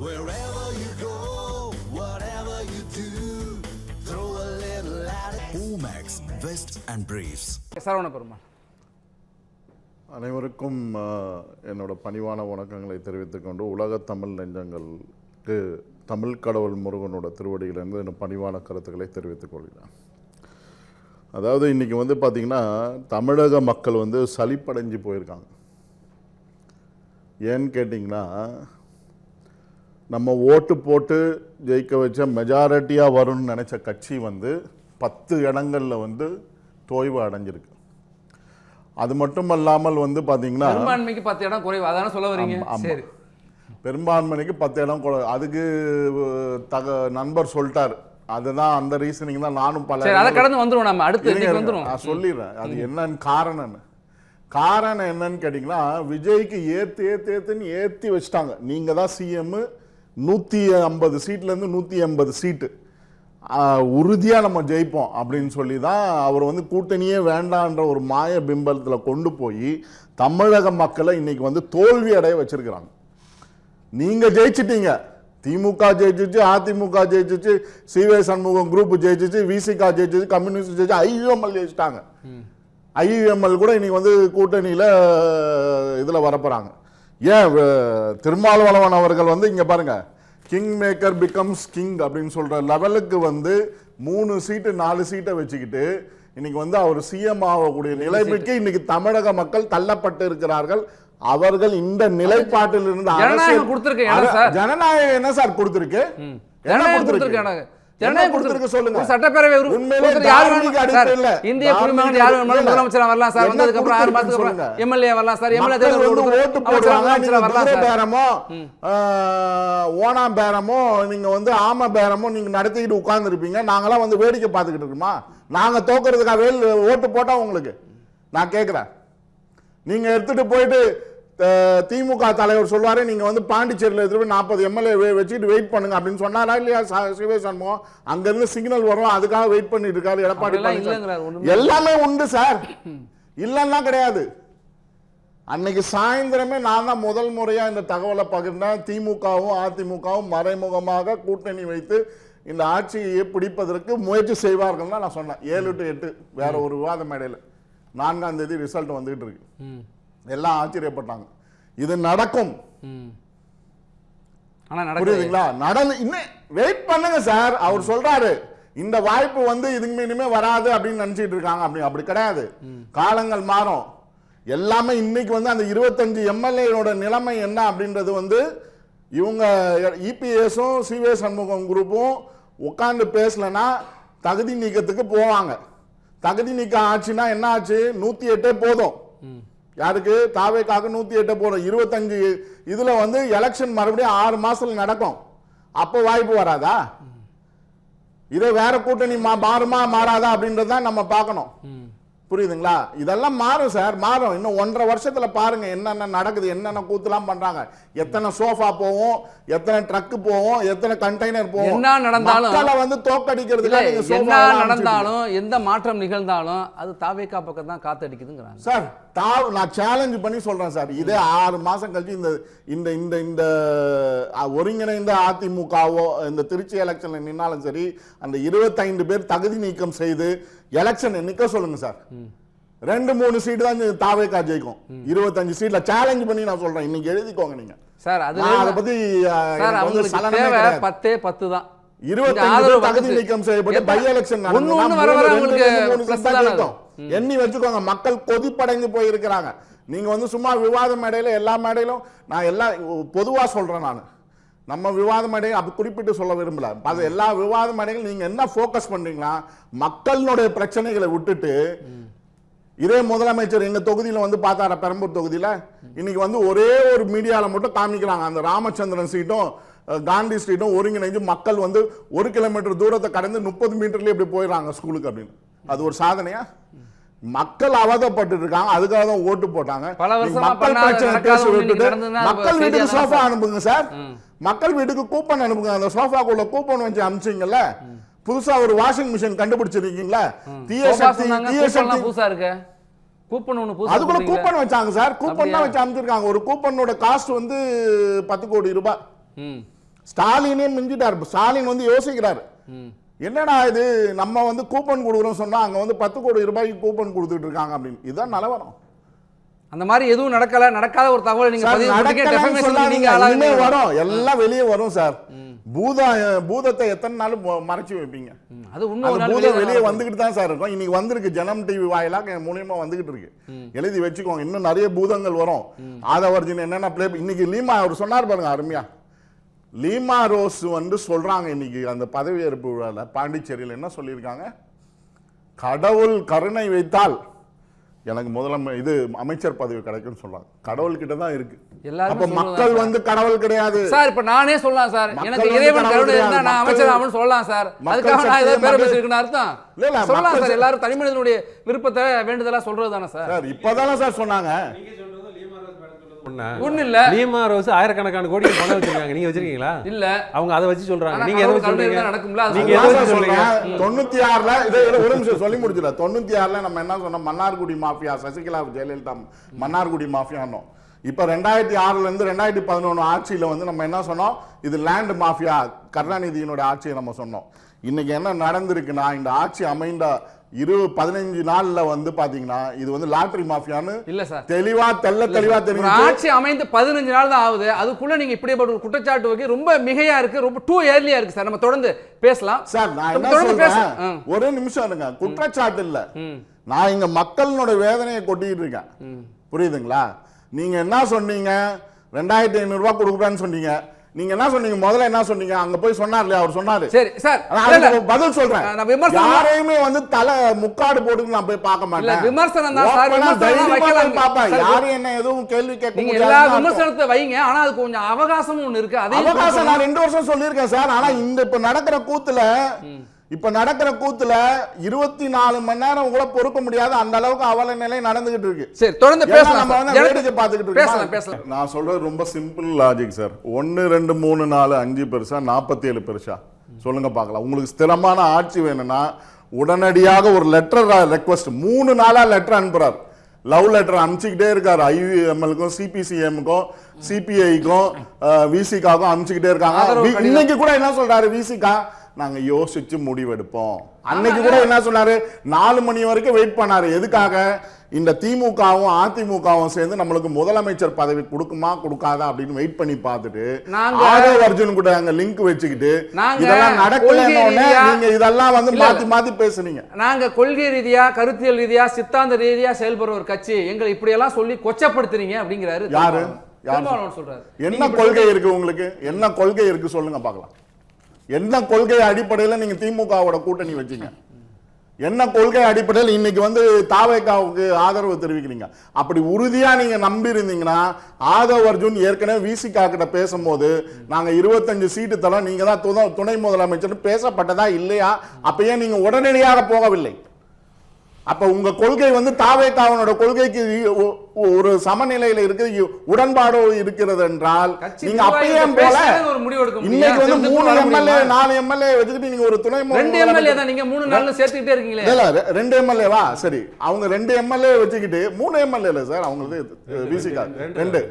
Wherever you go, whatever you do, throw a little at it. Omax, Vest and Briefs. Saravana Perumal. அனைவருக்கும் என்னோட பணிவான வணக்கங்களை தெரிவித்துக் கொண்டு உலக தமிழ் நெஞ்சங்களுக்கு தமிழ் கடவுள் முருகனோட திருவடியிலிருந்து என்ன பணிவான கருத்துக்களை தெரிவித்துக் கொள்கிறேன். அதாவது இன்றைக்கி வந்து பார்த்திங்கன்னா தமிழக மக்கள் வந்து சலிப்படைஞ்சு போயிருக்காங்க. ஏன்னு கேட்டிங்கன்னா, நம்ம ஓட்டு போட்டு ஜெயிக்க வச்ச மெஜாரிட்டியாக வரும்னு நினச்ச கட்சி வந்து 10 இடங்களில் வந்து தோய்வு அடைஞ்சிருக்கு. அது மட்டும் அல்லாமல் வந்து பார்த்தீங்கன்னா பெரும்பான்மைக்கு 10 இடம் குறைவு, அதான சொல்ல வரீங்க? சரி, பெரும்பான்மைக்கு 10 இடம் அதுக்கு நண்பர் சொல்லிட்டார். அதுதான் அந்த ரீசனிங் தான் நானும் அதை கடந்து வந்துருவோம். நம்ம அடுத்து வந்துருவோம். நான் சொல்லிடுறேன் அது என்னன்னு காரணம் என்னன்னு கேட்டிங்கன்னா, விஜய்க்கு ஏற்றி வச்சுட்டாங்க. நீங்கள் தான் சிஎம், 150 சீட்லேருந்து 180 சீட்டு உறுதியாக நம்ம ஜெயிப்போம் அப்படின்னு சொல்லி தான் அவர் வந்து கூட்டணியே வேண்டான்ற ஒரு மாய பிம்பலத்தில் கொண்டு போய் தமிழக மக்களை இன்னைக்கு வந்து தோல்வி அடைய வச்சிருக்கிறாங்க. நீங்கள் ஜெயிச்சிட்டீங்க, திமுக ஜெயிச்சிச்சு, அதிமுக ஜெயிச்சிச்சு, சிவே சண்முகம் குரூப் ஜெயிச்சிச்சு, விசிகா ஜெயிச்சிச்சு, கம்யூனிஸ்ட் ஜெயிச்சு, ஐயுஎம்எல் ஜெயிச்சிட்டாங்க. ஐயுஎம்எல் கூட இன்னைக்கு வந்து கூட்டணியில் இதில் வரப்போகிறாங்க. ஏன் திருமாவளவன் அவர்கள் வந்து இங்கே பாருங்க, கிங் மேக்கர் பிகம்ஸ் கிங் அப்படின்னு சொல்கிற லெவலுக்கு வந்து 3 சீட்டு 4 சீட்டை வச்சுக்கிட்டு இன்னைக்கு வந்து அவர் சிஎம் ஆகக்கூடிய நிலைமைக்கு இன்னைக்கு தமிழக மக்கள் தள்ளப்பட்டு இருக்கிறார்கள். அவர்கள் இந்த நிலைப்பாட்டில் இருந்து ஜனநாயகம் என்ன சார் கொடுத்திருக்கு? சொல்லுங்க. சட்டப்பேரவை இந்திய குடிமகன் யாரு வேணாலும் முதலமைச்சரா வரலாம் சார். வந்ததுக்கு அப்புறம் 6 மாசத்துக்கு அப்புறம் எம்எல்ஏ வரலாம் சார். எம்எல்ஏ ஓட்டு போடுவாங்க. பேரமோ ஓணாம் பேரமோ நீங்க வந்து ஆம பேரமோ நீங்க நடத்திக்கிட்டு உட்கார்ந்து இருப்பீங்க. நாங்களாம் வந்து வேடிக்கை பார்த்துக்கிட்டு இருக்கோமா? நாங்க தோக்குறதுக்காக ஓட்டு போட்டா உங்களுக்கு நான் கேட்கிறேன். நீங்க எடுத்துட்டு போயிட்டு திமுக தலைவர் சொல்வாரு, நீங்க வந்து பாண்டிச்சேரியில் எடுத்துட்டு போய் 40 எம்எல்ஏ வச்சுட்டு வெயிட் பண்ணுங்க அப்படின்னு சொன்னாரா இல்லையா? சிவே சண்முகம் அங்க இருந்து சிக்னல் வரும், அதுக்காக வெயிட் பண்ணிட்டு இருக்காரு எடப்பாடி. எல்லாமே உண்டு சார், இல்லன்னா கிடையாது. அன்னைக்கு சாயந்தரமே நான் தான் முதல் முறையா இந்த தகவலை பகிர்ந்தேன். திமுகவும் அதிமுகவும் மறைமுகமாக கூட்டணி வைத்து இந்த ஆட்சியை பிடிப்பதற்கு முயற்சி செய்வார்கள் தான் நான் சொன்னேன். 7 to 8 வேற ஒரு விவாத மேடையில் 4ஆம் தேதி ரிசல்ட் வந்துகிட்டு இருக்கு. எல்லாம் ஆச்சரியப்பட்டாங்க. இது நடக்கும், புரியுதுங்களா? நடந்து இன்னும் வெயிட் பண்ணுங்க சார். அவர் சொல்றாரு இந்த வாய்ப்பு வந்து இதுக்கு இனிமே வராது அப்படின்னு நினைச்சிட்டு இருக்காங்க. அப்படி கிடையாது. காலங்கள் மாறும். எல்லாமே இன்னைக்கு வந்து அந்த 25 எம்எல்ஏனோட நிலைமை என்ன அப்படின்றது வந்து இவங்க இபிஎஸும் சிவே சண்முகம் குரூப்பும் உட்கார்ந்து பேசலன்னா தகுதி நீக்கத்துக்கு போவாங்க. தகுதி நீக்கம் ஆச்சுன்னா என்ன ஆச்சு? 108 போதும். யாருக்கு? தாவேக்காக 108 போதும். 25 இதுல வந்து எலெக்ஷன் மறுபடியும் 6 மாசத்துல நடக்கும். அப்போ வாய்ப்பு வராதா? இதே வேற கூட்டணி மாறுமா மாறாதா அப்படின்றத நம்ம பார்க்கணும். புரியுதுங்களா? இதெல்லாம் மாறும் சார், மாறும். இன்னும் 1.5 வருஷத்துல பாருங்க என்னென்ன நடக்குது, என்னென்ன கூத்துலாம் பண்றாங்க. எத்தனை சோஃபா போவோம், எத்தனை ட்ரக் போவோம், எத்தனை கண்டெய்னர் போவோம். என்ன நடந்தாலும் வந்து தோக்கடிக்கிறதுல என்ன நடந்தாலும் எந்த மாற்றம் நிகழ்ந்தாலும் அது தாவேகா பக்கம் தான் காத்தடிக்குதுங்கிறாங்க சார். நான் சேலஞ்ச் பண்ணி சொல்றேன் சார். இதே 6 மாசம் கழிச்சு இந்த இந்த இந்த ஒருங்கிணைந்த அதிமுகவோ இந்த திருச்சி எலெக்ஷன்ல நின்னாலும் சரி, அந்த 25 பேர் தகுதி நீக்கம் செய்து எலெக்ஷன் நிக்க சொல்லுங்க சார். 2-3 சீட் தான் தாவேகா ஜெயிக்கும். 25 சீட்ல சேலஞ்ச் பண்ணி நான் சொல்றேன். இன்னைக்கு எழுதிக்கோங்க நீங்க சார். அதை பத்தி 10 தான். 25 தகுதி நீக்கம் செய்யப்பட்டு பை எலெக்ஷன் எண்ணி வச்சுக்கோங்க. மக்கள் கொதிப்படைந்து போயிருக்கிறாங்க. நீங்க வந்து சும்மா விவாத மேடையில எல்லா மேடையிலும் நான் எல்லாம் பொதுவா சொல்றேன். நான் நம்ம விவாத மேடை அப்படி குறிப்பிட்டு சொல்ல விரும்பல. அது எல்லா விவாத மேடைகளும் நீங்க என்ன போக்கஸ் பண்றீங்களா? மக்களுடைய பிரச்சனைகளை விட்டுட்டு இதே முதலமைச்சர் எங்க தொகுதியில வந்து பார்த்தார, பெரம்பூர் தொகுதியில இன்னைக்கு வந்து ஒரே ஒரு மீடியால மட்டும் காமிக்கிறாங்க. அந்த ராமச்சந்திரன் சீட்டும் காந்தி ஸ்ட்ரீட்டும் ஒருங்கிணைஞ்சு மக்கள் வந்து 1 கிலோமீட்டர் தூரத்தை கடந்து 30 மீட்டர்லயே இப்படி போயிடறாங்க ஸ்கூலுக்கு அப்படின்னு. அது ஒரு சாதனையா? மக்கள் அவதப்பட்டு இருக்காங்க, அதுக்காக தான் ஓட்டு போட்டாங்க. மக்கள் பிரச்சனை பேச விட்டுட்டு மக்கள் வீட்டுக்கு சோஃபா அனுப்புங்க சார். மக்கள் வீட்டுக்கு கூப்பன் அனுப்புங்க. அந்த சோஃபாக்குள்ள கூப்பன் வச்சு அனுப்பிச்சிங்கல்ல. புதுசா ஒரு வாஷிங் மிஷின் கண்டுபிடிச்சிருக்கீங்களா? புதுசா இருக்கு. கூப்பன் ஒன்னு புதுசா அதுக்குள்ள கூப்பன் வச்சாங்க சார். கூப்பன் தான் வச்சு அனுப்பிச்சிருக்காங்க. ஒரு கூப்பனோட காஸ்ட் வந்து 10 கோடி ரூபாய். ஸ்டாலினே மிஞ்சிட்டார். ஸ்டாலின் வந்து யோசிக்கிறாரு, என்னடா இது நம்ம வந்து கூப்பன் கொடுக்குறோம் சொன்னா அங்க வந்து 10 கோடி ரூபாய்க்கு கூப்பன் கொடுத்துட்டு இருக்காங்க அப்படின்னு. இதுதான் நிலவரம். அந்த மாதிரி எதுவும் நடக்காத ஒரு தகவல் நீங்க வரும், எல்லாம் வெளியே வரும் சார். பூதத்தை எத்தனை நாள் மறைச்சு வைப்பீங்க? அது பூதம் வெளியே வந்துகிட்டு தான் சார் இருக்கும். இன்னைக்கு வந்திருக்கு, ஜனம் டிவி வாயிலாக என் மூலியமா வந்துகிட்டு இருக்கு. எழுதி வச்சுக்கோங்க, இன்னும் நிறைய பூதங்கள் வரும். ஆதவர்ஜின் என்னென்ன பிளே இன்னைக்கு லீமா அவர் சொன்னார் பாருங்க அருமையா. லீமா ரோஸ் வந்து சொல்றாங்க இன்னைக்கு அந்த பதவியேற்பு விழாவில் பாண்டிச்சேரியில் என்ன சொல்லியிருக்காங்க, கடவுள் கருணை வைத்தால் எனக்கு இது அமைச்சர் பதவி கிடைக்கும் சொல்றாங்க. கடவுள் கிட்ட தான் இருக்கு. அப்ப மக்கள் வந்து கடவுள் கிடையாது சார். இப்ப நானே சொல்லலாம் சார், எனக்கு இறைவன் கருணை இருந்தா நான் அமைச்சர் ஆகணும்னு சொல்லலாம் சார். அதுக்காக நான் ஏதோ பேர பேசிருக்கேன்னு அர்த்தம் சொல்லலாம் சார். எல்லாரும் தனி மனிதனுடைய விருப்பத்தை வேண்டுதலா சொல்றது தானே சார். சார் இப்பதானே சார் சொன்னாங்க. ஒண்ணு இல்ல, லீமா ரோஸ் ஆயிரக்கணக்கான கோடி பணம் வச்சிருக்காங்க, நீங்க வச்சிருக்கீங்களா? இல்ல, அவங்க அதை வச்சு சொல்றாங்க. நீங்க எதை சொல்றீங்க? நடக்கும்ல. நீங்க எதை சொல்றீங்க? 96ல இதை ஒரு நிமிஷம் சொல்லி முடிச்சல. 96ல நம்ம என்ன சொன்னோம், மன்னார்குடி மாஃபியா, சசிகலா ஜெயலலிதா மன்னார்குடி மாஃபியானோம். இப்ப 2006ல இருந்து 2011 ஆட்சியில வந்து நம்ம என்ன சொன்னோம், இது லேண்ட் மாஃபியா, கருணாநிதியினுடைய ஆட்சியை நம்ம சொன்னோம். இன்னைக்கு என்ன நடந்திருக்குன்னா, இந்த ஆட்சி அமைந்த 15 நாள்ல வந்து பாத்தீங்கன்னா இது வந்து லாட்டரி மாஃபியான்னு இல்ல சார், தெளிவா தெரியும். ஆட்சி அமைந்து 15 நாள் தான் ஆகுது, அதுக்குள்ள நீங்க இப்படிப்பட்ட ஒரு குற்றச்சாட்டு வைக்க ரொம்ப மிகையா இருக்கு, ரொம்ப டூ ஏர்லியா இருக்கு சார். நம்ம தொடர்ந்து பேசலாம் சார். நான் என்ன சொல்றேன், ஒரு நிமிஷம் இருங்க. குற்றச்சாட்டு இல்ல, நான் இங்க மக்களோட வேதனையை கொட்டிட்டு இருக்கேன். புரியுதுங்களா? நீங்க என்ன சொன்னீங்க, 2500 ரூபாய் கொடுக்குறேன்னு சொன்னீங்க. நீங்க என்ன சொன்னீங்க, முதல்ல என்ன சொன்னீங்க, அங்க போய் சொன்னார் இல்லையா, அவர் சொன்னாரு. சரி சார், பதில் சொல்றேன். யாரையுமே வந்து தலை முக்காடு போட்டு நான் போய் பார்க்க மாட்டேன். விமர்சனம் தான் சார், விமர்சனம் வைக்கலாம் பாப்பேன். யாரும் என்ன எதுவும் கேள்வி கேட்க முடியாது. எல்லா விமர்சனத்தை வைங்க, ஆனா அது கொஞ்சம் அவகாசம் ஒண்ணு இருக்கு. அதே அவகாசம் நான் 2 வருஷம் சொல்லியிருக்கேன் சார். ஆனா இந்த இப்ப நடக்கிற கூத்துல 24 மணி நேரம் கூட பொறுக்க முடியாது, அந்த அளவுக்கு அவல நிலை நடந்துகிட்டு இருக்கு. சரி, தொடர்ந்து பேசலாம். பேசலாம். நான் சொல்றது ரொம்ப சிம்பிள் லாஜிக் சார். 1 2 3 4 5 பெருசா 47 பெருசா சொல்லுங்க பார்க்கலாம். உங்களுக்கு ஸ்திரமான ஆட்சி வேணும்னா உடனடியாக ஒரு லெட்டர் ரெக்வஸ்ட் 3 நாளா லெட்டர் அனுப்புறாரு. லவ் லெட்டர் அனுப்பிச்சுக்கிட்டே இருக்காரு. ஐயுஎம்எல்க்கும் சிபிசிஎம்க்கும் சிபிஐக்கும் விசிகாக்கும் அனுப்பிச்சுக்கிட்டே இருக்காங்க. இன்னைக்கு கூட என்ன சொல்றாரு விசிகா, நாங்க யோசிச்சு முடிவெடுப்போம். அன்னைக்கு கூட என்ன சொன்னாரு, 4 மணி வரைக்கும் வெயிட் பண்ணாரு. எதுக்காக? இந்த திமுகவும் அதிமுகவும் சேர்ந்து நம்மளுக்கு முதலமைச்சர் பதவி கொடுக்குமா கொடுக்காதா அப்படின்னு வெயிட் பண்ணி பார்த்துட்டு ஆதவ் அர்ஜுன் கூட அங்க லிங்க் வச்சுக்கிட்டு இதெல்லாம் நடக்கலன்னு நீங்க இதெல்லாம் வந்து மாத்தி பேசுறீங்க. நாங்க கொள்கை ரீதியா, கருத்தியல் ரீதியா, சித்தாந்த ரீதியா செயல்படுற ஒரு கட்சி, எங்களை இப்படி எல்லாம் சொல்லி கொச்சப்படுத்துறீங்க அப்படிங்கிறாரு. யாரு சொல்றாரு? என்ன கொள்கை இருக்கு உங்களுக்கு? என்ன கொள்கை இருக்கு சொல்லுங்க பார்க்கலாம். என்ன கொள்கை அடிப்படையில் நீங்க திமுகவோட கூட்டணி வச்சீங்க? என்ன கொள்கை அடிப்படையில் இன்னைக்கு வந்து தாவேகாவுக்கு ஆதரவு தெரிவிக்கிறீங்க? அப்படி உறுதியா நீங்க நம்பி இருந்தீங்கன்னா ஆதவ் அர்ஜுன் ஏற்கனவே விசிகா கிட்ட பேசும்போது நாங்க 25 சீட்டு தரோம், நீங்க தான் துணை முதலமைச்சர் பேசப்பட்டதா இல்லையா? அப்ப ஏன் நீங்க உடனடியாக போகவில்லை? அப்ப உங்க கொள்கை வந்து தாவேகாவனோட கொள்கைக்கு ஒரு சமநிலையில இருக்கு, உடன்பாடு இருக்கிறது என்றால் நீங்க அப்பயே போல இன்னைக்கு வந்து 3 எம்எல்ஏ 4 எம்எல்ஏ வச்சுக்கிட்டு நீங்க ஒரு துணை 2 எம்எல்ஏ தான் நீங்க 3 நாள்ல சேர்த்துக்கிட்டே இருக்கீங்களே. இல்ல 2 எம்எல்ஏவா? சரி, அவங்க 2 எம்எல்ஏ வச்சுக்கிட்டு 3 எம்எல்ஏ இல்ல சார், அவங்களுக்கு விசிகா 2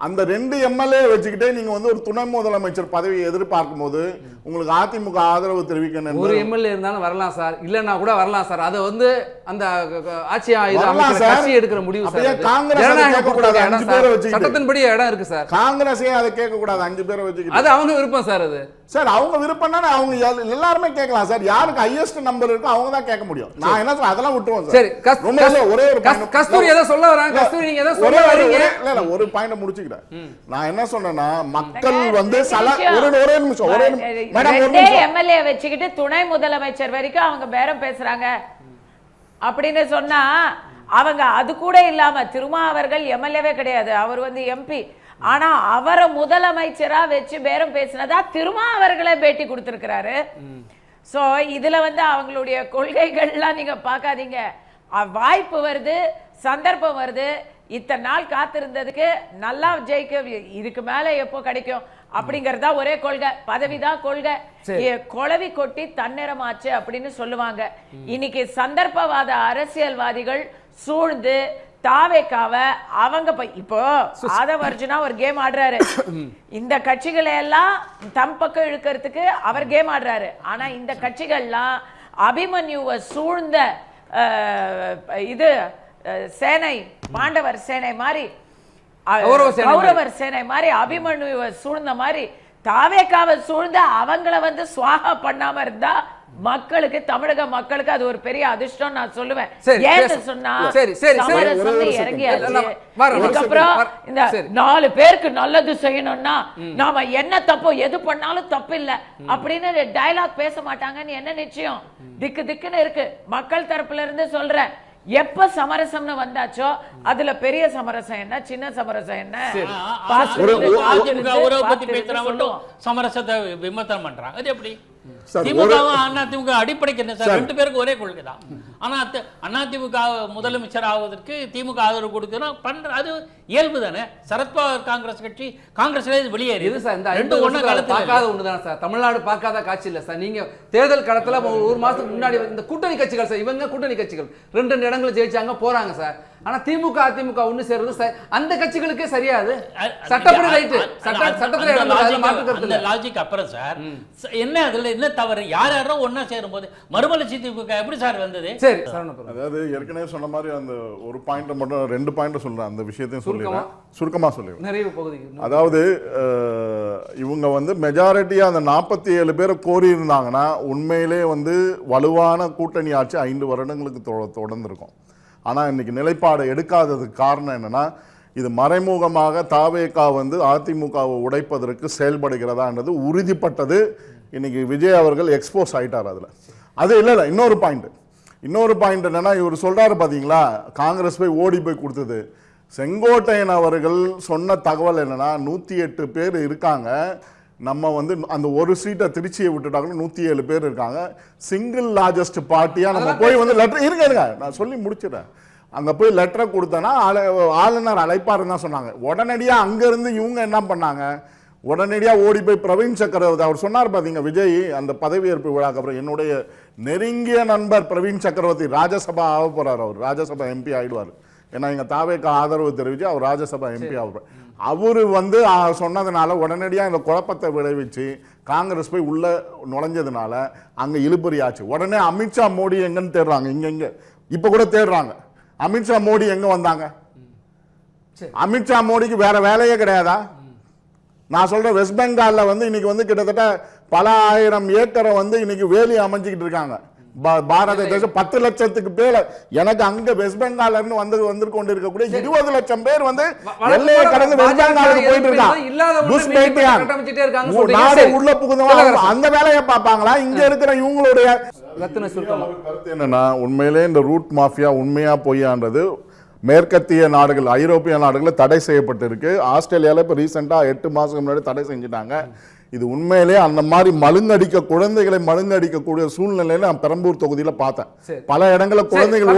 அந்த 2 எம்எல்ஏ வச்சுக்கிட்டே நீங்க வந்து ஒரு துணை முதலமைச்சர் பதவியை எதிர்பார்க்கும் போது உங்களுக்கு அதிமுக ஆதரவு தெரிவிக்கணும். ஒரு எம்எல்ஏ இருந்தாலும் வரலாம் சார், இல்லன்னா கூட வரலாம் சார். அது வந்து அந்த ஆட்சி எடுக்கிற முடிவு சார். சட்டத்தின்படி இடம் இருக்கு சார். காங்கிரஸே அதை கேட்க கூடாது, 5 பேரை வச்சுக்கிட்டு. அது அவங்க விருப்பம் சார். அது சார் அவங்க விருப்பம்னா அவங்க எல்லாருமே கேட்கலாம் சார். யாருக்கு ஹையஸ்ட் நம்பர் இருக்கோ அவங்க தான் கேட்க முடியும். நான் என்ன சொல்றேன் அதெல்லாம் விட்டுருவோம் சார். சரி, ஒரே ஒரு கஸ்தூரி ஏதோ சொல்ல வராங்க. கஸ்தூரி நீங்க ஏதோ சொல்ல வரீங்க. இல்ல ஒரு பாயிண்ட் முடிச்சுக்கிறேன். நான் என்ன சொன்னேன்னா மக்கள் வந்து ஒரே நிமிஷம் மேடம், எம்எல்ஏ வச்சுக்கிட்டு துணை முதலமைச்சர் வரைக்கும் அவங்க பேரம் பேசுறாங்க அப்படின்னு சொன்னா, அவங்க அது கூட இல்லாம திருமாவர்கள் எம்எல்ஏவே கிடையாது, அவர் வந்து எம்பி. ஆனா அவரை முதலமைச்சரா வச்சு பேரம் பேசினதா திருமாவர்களே பேட்டி கொடுத்திருக்கிறாரு. சோ இதுல வந்து அவங்களுடைய கொள்கைகள்லாம் நீங்க பார்க்காதீங்க. வாய்ப்பு வருது, சந்தர்ப்பம் வருது. இத்தனை நாள் காத்திருந்ததுக்கு நல்லா ஜெயிக்க, இதுக்கு மேல எப்போ கிடைக்கும் அப்படிங்கறதா ஒரே கொள்கை. பதவிதான் கொள்கை. கொளவி கொட்டி தன்னிறமாச்சு அப்படின்னு சொல்லுவாங்க. இன்னைக்கு சந்தர்ப்பவாத அரசியல்வாதிகள் சூழ்ந்து தாவேக்காவை அவங்க இப்போ ஆதவ அர்ஜுனா ஒரு கேம் ஆடுறாரு, இந்த கட்சிகளை எல்லாம் தம் பக்கம் இழுக்கிறதுக்கு அவர் கேம் ஆடுறாரு. ஆனா இந்த கட்சிகள்லாம் அபிமன்யுவை சூழ்ந்த இது சேனை, பாண்டவர் சேனை மாதிரி, கௌரவர் சேனை மாதிரி, அபிமன்யுவை சூழ்ந்த மாதிரி தாவேக்காவை சூழ்ந்த அவங்கள வந்து சுவாகா பண்ணாம இருந்தா மக்களுக்கு, தமிழக மக்களுக்கு அது ஒரு பெரிய அதிர்ஷ்டம் நான் சொல்லுவேன். ஏன்னு சொன்னா இறங்கியாச்சு. இதுக்கப்புறம் இந்த 4 பேருக்கு நல்லது செய்யணும்னா நாம என்ன தப்போ எது பண்ணாலும் தப்பு இல்ல அப்படின்னு டயலாக் பேச மாட்டாங்கன்னு என்ன நிச்சயம்? திக்கு திக்குன்னு இருக்கு. மக்கள் தரப்புல இருந்து சொல்றேன், எப்ப சமரசம்னு வந்தாச்சோ அதுல பெரிய சமரசம் என்ன, சின்ன சமரசம் என்ன, சமரசத்தை விமர்சனம் பண்றாங்க. அது எப்படி? திமுகவும் அதிமுக அடிப்படைக்கு என்ன சார்? 2 பேருக்கு ஒரே கொள்கை தான். ஆனா அதிமுக முதலமைச்சர் ஆவதற்கு திமுக ஆதரவு கொடுக்கணும் பண்ற, அது இயல்பு தானே. சரத்பவார் காங்கிரஸ் கட்சி காங்கிரஸ்ல வெளியேறி பார்க்காத ஒண்ணுதான் சார். தமிழ்நாடு பார்க்காத காட்சி இல்ல சார். நீங்க தேர்தல் களத்துல ஒரு மாசத்துக்கு முன்னாடி இந்த கூட்டணி கட்சிகள் சார், இவங்க கூட்டணி கட்சிகள் 2 இடங்களை ஜெயிச்சாங்க போறாங்க சார். ஆனா திமுக அதிமுக ஒண்ணு சேர்றது அந்த கட்சிகளுக்கே சரியாது. சட்டப்படி ரைட்டு, சட்டத்துல லாஜிக். அப்புறம் சார் என்ன அதுல என்ன தவறு? யார் யாரோ ஒன்னா சேரும் போது மறுமலர்ச்சி திமுக எப்படி சார் வந்தது? சரி, அதாவது ஏற்கனவே சொன்ன மாதிரி அந்த ஒரு பாயிண்ட் மட்டும் 2 பாயிண்ட் சொல்றேன், அந்த விஷயத்தையும் சொல்லிடுறேன், சுருக்கமா சொல்லிடுறேன். நிறைய பகுதிக்கு அதாவது இவங்க வந்து மெஜாரிட்டியா அந்த 47 பேரை கோரி இருந்தாங்கன்னா உண்மையிலே வந்து வலுவான கூட்டணி ஆட்சி 5 வருடங்களுக்கு தொடர்ந்து இருக்கும். ஆனா இன்னைக்கு நிலைப்பாடு எடுக்காததுக்கு காரணம் என்னன்னா, இது மறைமுகமாக தாவேகா வந்து அதிமுகவை உடைப்பதற்கு செயல்படுகிறதான்றது உறுதிப்பட்டது. இன்னைக்கு விஜய் அவர்கள் எக்ஸ்போஸ் ஆயிட்டார் அதுல. அது இல்ல இன்னொரு பாயிண்ட் என்னன்னா, இவர் சொல்றாரு பாத்தீங்களா, காங்கிரஸ் போய் ஓடி போய் கொடுத்தது. செங்கோட்டையன் அவர்கள் சொன்ன தகவல் என்னன்னா, 108 பேர் இருக்காங்க, நம்ம வந்து அந்த ஒரு சீட்டை திருச்சியை விட்டுட்டாங்க, 107 பேர் இருக்காங்க, சிங்கிள் லார்ஜஸ்ட் பார்ட்டியா நம்ம போய் வந்து லெட்டர் இருங்க நான் சொல்லி முடிச்சிடறேன். அங்க போய் லெட்டரை கொடுத்தனா ஆளுநர் அழைப்பாருன்னு தான் சொன்னாங்க. உடனடியா அங்க இருந்து இவங்க என்ன பண்ணாங்க, உடனடியா ஓடி போய் பிரவீன் சக்கரவர்த்தி அவர் சொன்னார் பாத்தீங்க, விஜய் அந்த பதவியேற்பு விழாக்கு அப்புறம் என்னுடைய நெருங்கிய நண்பர் பிரவீன் சக்கரவர்த்தி ராஜ்யசபா ஆக போறாரு, அவர் ராஜ்யசபா எம்பி ஆயிடுவார். ஏன்னா எங்க தாவேக்கு ஆதரவு தெரிவிச்சு அவர் ராஜ்யசபா எம்பி ஆகுறார். அவரு வந்து சொன்னதுனால உடனடியாக இந்த குழப்பத்தை விளைவிச்சு காங்கிரஸ் போய் உள்ள நுழைஞ்சதுனால அங்க இழுபறி ஆச்சு. உடனே அமித்ஷா மோடி எங்கன்னு தேடுறாங்க, இங்க இப்ப கூட தேடுறாங்க. அமித்ஷா மோடி எங்க வந்தாங்க? அமித்ஷா மோடிக்கு வேற வேலையே கிடையாதா? நான் சொல்றேன், வெஸ்ட் பெங்கால்ல வந்து இன்னைக்கு வந்து கிட்டத்தட்ட பல ஆயிரம் ஏக்கரை வந்து இன்னைக்கு வேலி அமைஞ்சுக்கிட்டு இருக்காங்க. பாரத தேசம் 10 லட்சத்துக்கு பேர். எனக்கு அங்க வெஸ்ட் பெங்கால்ல இருந்து வந்து கொண்டிருக்கக்கூடிய 20 லட்சம் பேர் வந்து எல்லையை கடந்து வெஸ்ட் பெங்காலுக்கு போயிட்டு இருக்காங்க. நாடு உள்ள புகுந்தவங்க அந்த வேலையை பார்ப்பாங்களா? இங்க இருக்கிற இவங்களுடைய கருத்து என்னன்னா, உண்மையிலே இந்த ரூட் மாஃபியா உண்மையா பொய்யான்றது மேற்கத்திய நாடுகள், ஐரோப்பிய நாடுகளில் தடை செய்யப்பட்டு இருக்கு. ஆஸ்திரேலியாவில் இப்போ ரீசெண்டாக 8 மாதத்துக்கு முன்னாடி தடை செஞ்சுட்டாங்க. இது உண்மையிலே அந்த மாதிரி குழந்தைகளை மழுங்கடிக்கக்கூடிய சூழ்நிலையில நான் பெரம்பூர் தொகுதியில பார்த்தேன். பல இடங்களில் குழந்தைகள்